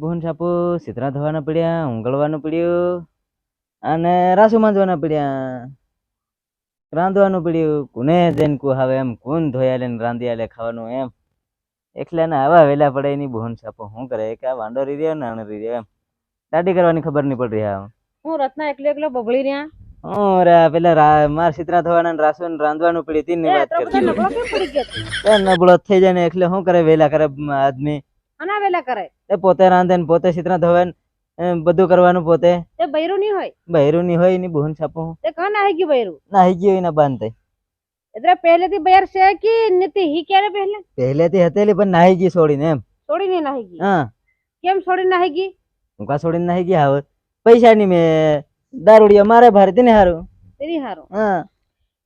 બોન છાપો સીતરા ધોવાના પડ્યા, ઊંઘળવાનું પડ્યું અને રાસુ માંજવાના પડ્યા, રાંધવાનું પડ્યું. કોને જઈને કુહાવે એમ, કોણ ધોયા લે ને રાંધી આલે ખાવાનું એમ. એકલાના આવા વેલા પડે એની બોન છાપો શું કરે કે આ વાંડો રી રહ્યો ને આણ રી રહ્યો એમ દાઢી કરવાની ખબર નહીં પડી રહી. હું રત્ના એકલો એકલો બબળી રહ્યા. અરે પેલા માર સીતરા ધોવાના ને રાસુ ને રાંધવાનું પડ્યું તીન વાત કરતી નબળો કેમ પડી ગયો? નબળો થઈ જાય ને એટલે શું કરે વેલા કરે આદમી. આના વેલા કરે એ પોતે રાંધે ને પોતે સીતરા ધોવે ને બધું કરવાનું પોતે. તે બૈરું નહીં હોય, બહેરું ની હોય એની બોન છાપો તે કાં નાહી ગયું બૈરું? નાહી ગયો એના બાંધે એટલે પહેલેથી બૈર છે કે નથી? હી ક્યારે પહેલેથી હતેલી પણ નાહી ગઈ છોડીને એમ. છોડીને નાહી ગઈ? હા. કેમ છોડીને નાહી ગઈ? હું કા છોડીને નાહી ગયા? હવે પૈસા ની મેં દારૂડિયા મારે ભારે તેને હારું તેની હારું. હા.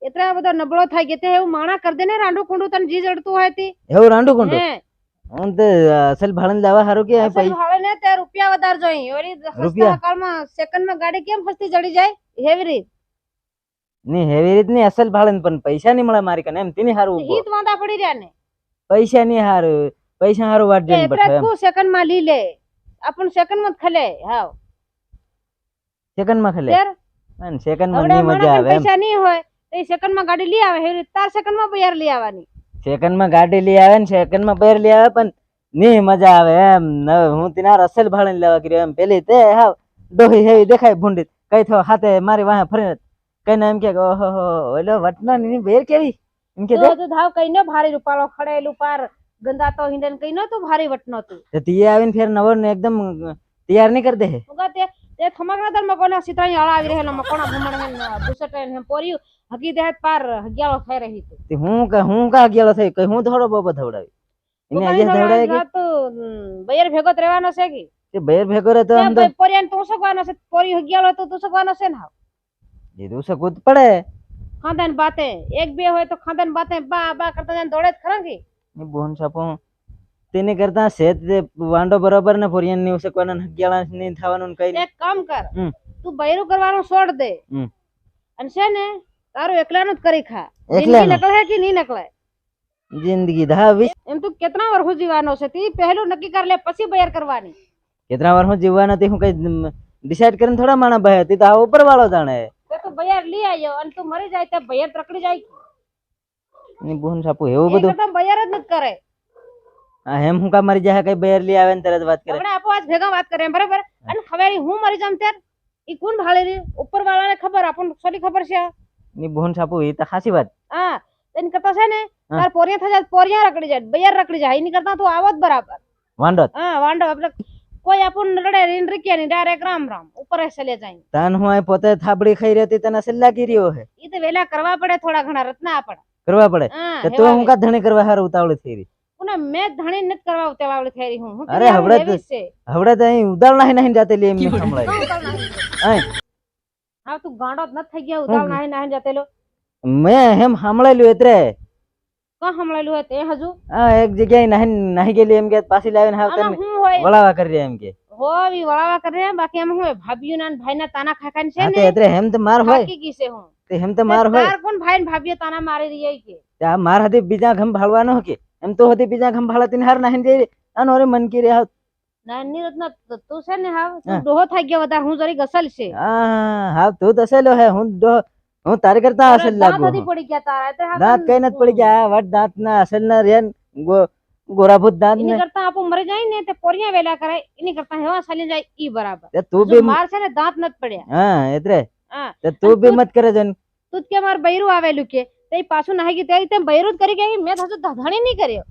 એટલા બધો નબળો થઈ ગયો તે એવું માણા કર દે ને રાંડું કુંડું તને જી જડતું હોય તે એવું રાંડું કુંડું હે હું તો અસલ ભાડન લાવવા હારું કે અસલ ભાડે ને તે રૂપિયા વધારે જોઈ ઓરી હસતા કાળમાં સેકન્ડ માં ગાડી કેમ હસતી જડી જાય હેવી રીત ની હેવી રીત ની અસલ ભાડન પણ પૈસા ની મળે મારી કને એમ તેની હારું હિત વાંધા પડી રહ્યા ને પૈસા ની હારું પૈસા હારું વાટ જઈને એટલે બેઠો એમ તું સેકન્ડ માં લી લે આપણ સેકન્ડ માં ખલે હાવ સેકન્ડ માં ખલે યાર અને સેકન્ડ માં હવે ની મજા આવે એમ. પૈસા નહીં હોય તો સેકન્ડ માં ગાડી લઈ આવે હેવી રીત તાર સેકન્ડ માં બયાર લઈ આવવાની. સેકન્ડ માં ગાડી લઈ આવે ને સેકન્ડ માં પેર લઈ આવે પણ ની મજા આવે એમ. હું તેના અસલ ભાડન લેવા કર્યો એમ. પેલી તે હાવ ડોહી હેવી દેખાય ભૂંડી કઈ થો હાથે મારી વાહે ફરીને કઈ ના એમ કે ઓહો ઓલો વટના ની બેર કેવી એમ કે તો ધાવ કઈ ન ભારી રૂપાળો ખડેલું પાર ગંદાતો હિંડન કઈ ન તું ભારી વટનો તું તો તીએ આવીને ફેર નવો ને એકદમ તૈયાર નહીં કરી દે હે. ઉગા તે થમકના દર મકોના સિતાણી આળા આવી રહેલા મકોના ભમણ હે બુસટ હે પોરી હકી દે પાર હગિયાળો થઈ રહી તું તે હું કા ગયેલો થઈ કઈ હું થોડો બોબો ધવડાવી એને આજે ધવડાવે કે તો બયર ભેગો જ રહેવાનો છે કે તે બેર ભેગો રહે તો આમ તો પોરિયાન તું સગવાનો છે પોરી હગિયાળો તો તું સગવાનો છે ને હાવ એ તો સકૂત પડે ખાંદાન બાતે એક બે હોય તો ખાંદાન બાતે બા બા કરતા જન દોડે જ ખરા કે એ બોન છાપો તેને કરતા સેત વાંડો બરોબર ને પોરિયન ની ઉસકવાના હગિયાળા ની થવાનું કઈ એક કામ કર તું બૈરું કરવાનું છોડ દે અને છે ને તારું એકલાનું જ કરી ખા જિંદગી નકળે કે નહીં નકળે જિંદગી ધાવી એમ તું કેટલા વર્ષ જીવવાનો છે તી પહેલું નક્કી કર લે પછી બૈર કરવાની. કેટલા વર્ષ જીવવાના તે હું કઈ ડિસાઈડ કરીને થોડા માણા ભાઈ હતી તો આ ઉપર વાળો જાણે તો તું બૈર લઈ આવ્યો અને તું મરી જાય તો બૈર ત્રકડી જાય ની બોન છાપો એવું બધું તો બૈર જ ન કરે. આ હેમ હું કા મરી જાય કઈ બેર લઈ આવે ને તરત વાત કરે આપણે આપો આજ ભેગા વાત કરે બરાબર અને ખબર હું મરી જામ ત્યાર ઈ કોણ ભાળે રે ઉપર વાળાને ખબર આપણને સોરી ખબર છે ની બોન છાપો એ તો ખાસી વાત. હા એન કરતા છે ને તાર પોરિયા થઈ જાય પોરિયા રકડી જાય બૈર રકડી જાય એની કરતા તું આવત બરાબર વાંડો. હા વાંડો આપણે કોઈ આપણને રડે રીન રીક્યા ની ડાયરેક્ટ રામ રામ ઉપર ચલે જાય તાન હું આ પોતે થાબડી ખાઈ રહેતી તને સલ્લા કર્યો હે ઈ તો વેલા કરવા પડે થોડા ઘણા રત્ના આપડે કરવા પડે તો તું હું કા ધણી કરવા હારું ઉતાવળી થઈ રહી પુના મેં ધણી નથી કરવા ઉતાવળી થઈ રહી હું અરે હવડે તો અહીં ઉદાળ નહીં નહીં જાતે લે એમને સંભળાય હા તું ગાંડો જ ન થઈ ગયા ઉદાળ નહીં નહીં જાતેલો મેં હેમ સાંભળેલું એટલે કા સાંભળેલું હોય તે હજુ હા એક જગ્યાએ નહીં ગયેલી એમ કે પાછી લાવીને હાવ તને વળાવા કરી રહ્યા એમ કે હોવી વળાવા કરે બાકી એમ હોય ભાભીઓ ના ભાઈ ના તાના ખાખાન છે ને એટલે હેમ તો માર હોય કી છે હું તે હેમ તો માર હોય તાર કોણ ભાઈ ને ભાભીઓ તાના મારી રહી કે આ માર હતી બીજા ઘમ ભાળવાનો કે એમ તો હતી બીજા ઘમ ભાળતી ને હાર નહીં જઈ આનો રે મન કી રે હાવ નાની રત્ન તું છે ને હાવ તું ડોહો થઈ ગયો વધારે હું જરી ગસલ છે હા હાવ તું તસેલો હે હું તારે કરતા અસલ લાગુ દાંત નથી પડી ગયા તારા દાંત કઈ નથી પડી ગયા વટ દાંત ના અસલ ના રેન ગોરાભૂત દાંત એની કરતા આપો મરી જાય ને તે પોરિયા વેલા કરે એની કરતા હેવા સાલી જાય ઈ બરાબર તું બી માર છે ને દાંત નથી પડ્યા હા એટલે તું બી મત કરે જન તું કે માર બૈરું આવેલું કે તે પાછું નાહી ગઈ તે તેમ બૈરું જ કરી ગઈ મેં હજુ ધણી નહીં કર્યો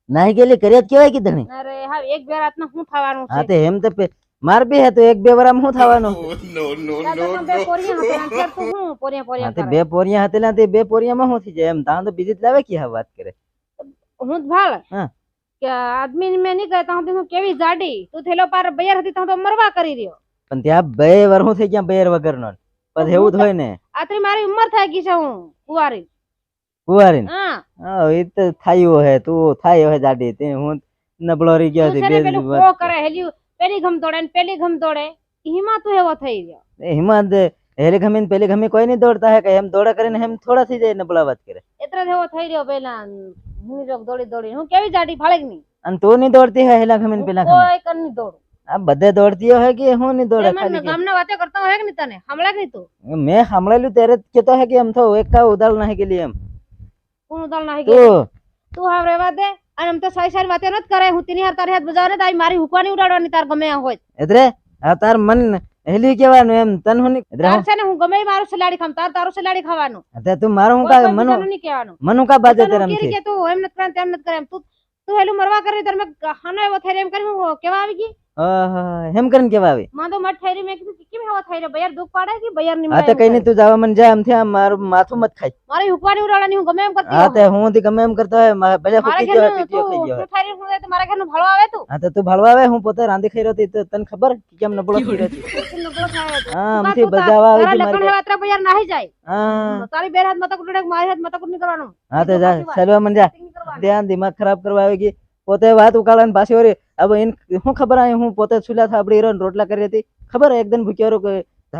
નાહી ગયેલી કર્યા કેવાય કે ધણી અરે હા એક બે રાત ના શું થવાનું હા તે એમ તો માર બી હે તો એક બે વરામ શું થવાનું બે પોરિયા તે બે પોરિયા હતેલા તે બે પોરિયામાં શું થઈ જાય એમ તાં તો બીજી જ લાવે કે વાત કરે હું ભાળ કે આદમી મેં નહીં કહેતા હું કેવી જાડી તું થેલો પાર બૈર હતી તો મરવા કરી રહ્યો પણ ત્યાં બે વર હું થઈ ગયા બૈર વગરનો પછી એવું જ હોય ને આતરી મારી ઉંમર થઈ ગઈ છે હું કુવારી હા એ તો થાયું હે તું થાય હે જાડી તે હું નબળો રહી ગયો છે પેલું કો કરે હેલ્યું પેલી ઘમ દોડે ને પેલી ઘમ દોડે હિમા તું એવો થઈ ગયો હિમા હેલી ઘમી ને પેલી ઘમી કોઈ નહીં દોડતા હે કે એમ દોડા કરીને એમ થોડા થઈ જાય નબળા વાત કરે એટલે એવો થઈ રહ્યો પેલા હું દોડી દોડી હું કેવી જાડી ફાળે નહીં અને તું નહીં દોડતી હે હેલા ઘમી ને પેલા કોઈ કર નહીં દોડું આ બધે દોડતી હોય કે હું નહીં દોડે ખાલી કે ગામના વાતે કરતા હોય કે નહીં તને હમણાં કે નહીં તું મેં સાંભળેલું ત્યારે જ કહેતો હે કે એમ તો એક કા ઉદાલ નહીં ગયેલી એમ કોણ ઉદાલ નાહી ગયો તું તું હાવ રેવા દે અને આમ તો સારી સારી વાતે નત કરે હું તેની હાર તારી હાથ બજાવે ને તારી મારી હુકવાની ઉડાડવાની તાર ગમે આ હોય એટલે આ તાર મન હેલી કેવાનું એમ તન હું તાર છે ને હું ગમે ઈ મારું સલાડી ખામ તારું સલાડી ખાવાનું એટલે તું મારું હું કોઈ કા બીજાનું મનું નહીં કહેવાનું મનું કા બાજે તને તેરમ હું થી કે તું એમ નત કરે તેમ નત કરે એમ તું હેલું મરવા કરી તાર મેં હાનો એવો થઈ એમ કરી હું કેવા આવી ગઈ હેમ કરીને કેવા આવે માં તો મત થઈ રહી મેં કીધું કેમ હવા થઈ રહી બયાર દુખ પાડે કે બયાર ની હા તો કઈ નહીં તું જવા મને જા આમથી આમ મારું માથું મત ખાય મારી હુકવાની ઉડાડવાની હું ગમે એમ કરતી હા તે હું થી ગમે એમ કરતો હોય ભલે મારા ફૂટી ગયો ઘરનું પીટીઓ તું ખાઈ ગયો શું થઈ રહ્યું હું તો મારા ઘરનું ભાળો આવે તું હા તો તું ભાળવા આવે હું પોતે રાંધી ખાઈ રહ્યો તો તને ખબર કેમ નબળો થઈ રહ્યો નબળો થાય તું. હા તું આમથી તારા બજાવા આવે છે લગ્ન મારી હેવા ત્રા બયાર નાહી જાય હા તારી બેર હાથ માતા કુટડે મારી હાથ માતા કુટ નહીં કરવાનું હા તો જા ચાલવા મન જા નહીં કરવાનું. ધ્યાન દિમાગ ખરાબ કરવા આવી ગઈ પોતે વાત ઉકાળાને પાછી વળી હવે એને શું ખબર આવી હું પોતે સુલા થાબડી રહ્યો ને રોટલા કરી હતી ખબર એકદમ ભૂખ્યો રહ્યો